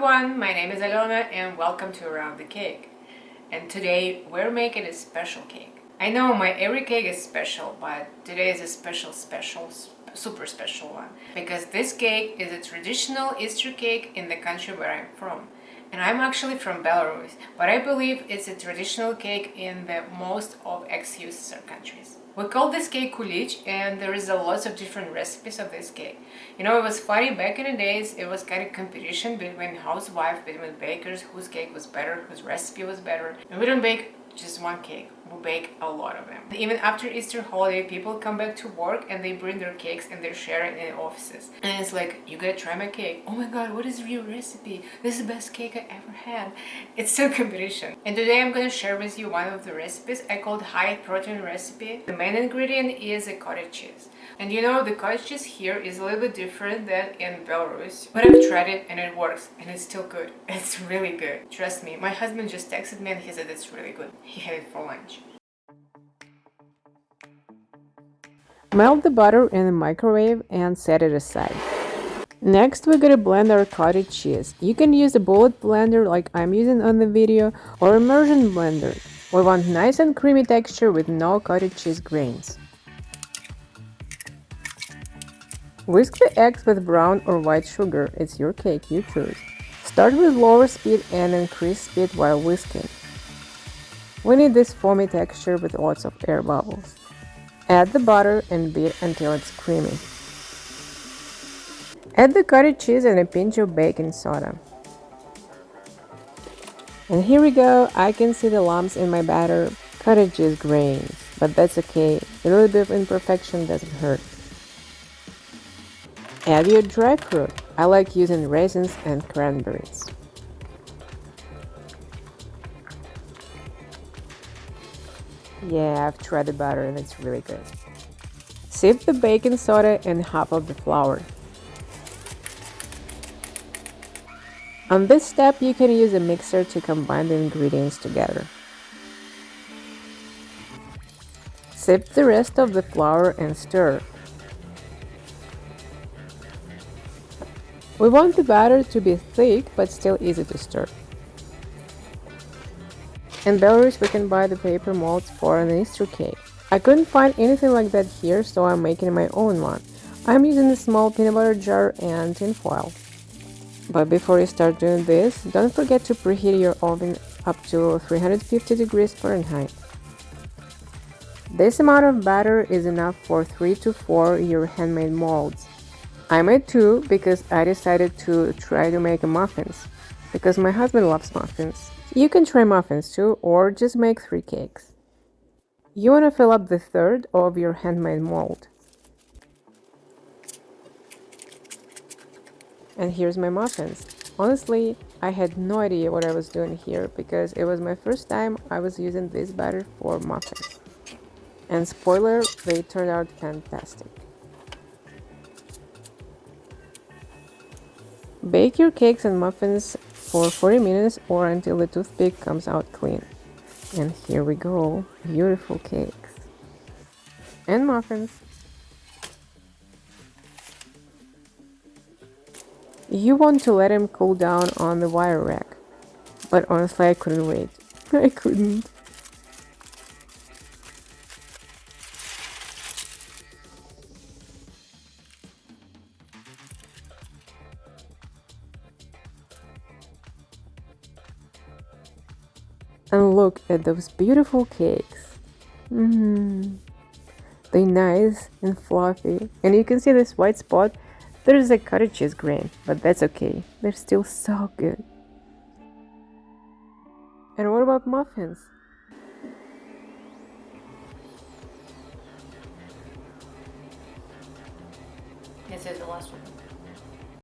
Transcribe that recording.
everyone, my name is Alona and welcome to Around the Cake. And today we're making a special cake. I know my every cake is special, but today is a super special one. Because this cake is a traditional Easter cake in the country where I'm from. And I'm actually from Belarus, but I believe it's a traditional cake in the most of ex-USSR countries. We call this cake Kulich, and there is a lots of different recipes of this cake. You know, it was funny back in the days. It was kind of competition between housewives, between bakers, whose cake was better, whose recipe was better. And we don't bake just one cake, we bake a lot of them. Even after Easter holiday, people come back to work and they bring their cakes and they share it in the offices. And it's like, you gotta try my cake. Oh my god, what is your recipe? This is the best cake I ever had. It's still competition. And today I'm gonna share with you one of the recipes I called high protein recipe. The main ingredient is a cottage cheese. And you know, the cottage cheese here is a little bit different than in Belarus. But I've tried it and it works and it's still good. It's really good. Trust me, my husband just texted me and he said it's really good. He had it for lunch. Melt the butter in the microwave and set it aside. Next, we're gonna blend our cottage cheese. You can use a bullet blender like I'm using on the video or immersion blender. We want nice and creamy texture with no cottage cheese grains. Whisk the eggs with brown or white sugar. It's your cake, you choose. Start with lower speed and increase speed while whisking. We need this foamy texture with lots of air bubbles. Add the butter and beat until it's creamy. Add the cottage cheese and a pinch of baking soda. And here we go, I can see the lumps in my batter. Cottage cheese grains, but that's okay. A little bit of imperfection doesn't hurt. Add your dry fruit. I like using raisins and cranberries. Yeah, I've tried the butter and it's really good. Sift the baking soda and half of the flour. On this step, you can use a mixer to combine the ingredients together. Sift the rest of the flour and stir. We want the batter to be thick but still easy to stir. In Belarus, we can buy the paper molds for an Easter cake. I couldn't find anything like that here, so I'm making my own one. I'm using a small peanut butter jar and tin foil. But before you start doing this, don't forget to preheat your oven up to 350 degrees Fahrenheit. This amount of batter is enough for 3 to 4 your handmade molds. I made 2 because I decided to try to make muffins, because my husband loves muffins. You can try muffins too, or just make 3 cakes. You want to fill up the third of your handmade mold. And here's my muffins. Honestly, I had no idea what I was doing here because it was my first time I was using this batter for muffins. And spoiler, they turned out fantastic. Bake your cakes and muffins for 40 minutes or until the toothpick comes out clean. And here we go, beautiful cakes. And muffins. You want to let them cool down on the wire rack. But honestly, I couldn't wait. I couldn't. And look at those beautiful cakes. They're nice and fluffy. And you can see this white spot. There's a cottage cheese grain, but that's okay. They're still so good. And what about muffins? This is the last one.